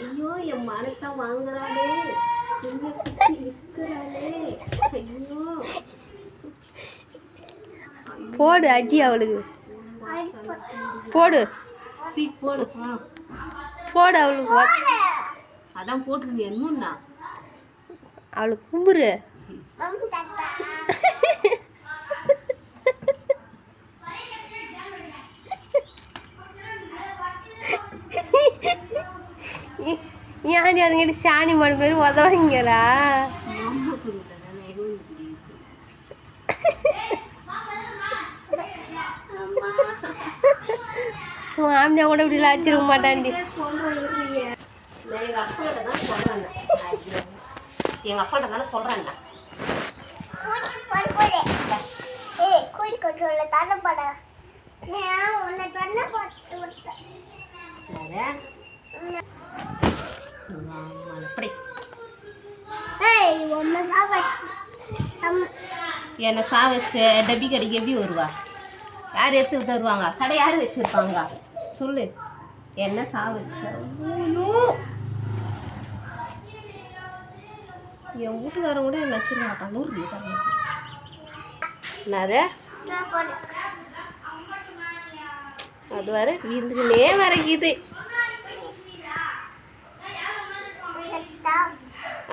ஐயோ என் மனசை வாங்குறாளே, குஞ்சு குச்சி விசுக்குறாளே. ஐயோ போடு அடி அவளுக்கு, போடு தூக்கி போடு. போடு அவளுக்கு, அதான் போட்டுருந்தேன் என்னன்னா அவளுக்கு கும்புரு. ஏன் அதுங்கிட்ட சாணி மாடு பேர் உதவாங்கடா. மாமியா கூட இப்படி வச்சிருக்க மாட்டாண்டி. எங்க அப்பாட்ட தானே சொல்றேன்டா. என்ன சாவஸ்க்கு டப்பி கடைக்கு எப்படி வருவா? யார் எடுத்து தருவாங்க? கடை யார் வச்சிருப்பாங்க சொல்லு. என்ன சாவச்சு என் வீட்டுக்காரன் கூட என்ன வச்சிருக்க மாட்டான். 100 என்னது அது வர விருந்துக்குனே வரைக்குது.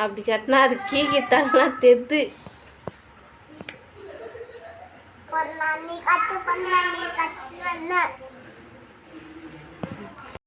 அப்படி கட்டினா அது கீக்கித்தாலாம் தெத்து. பண்ணி கத்து பண்ணி கத்து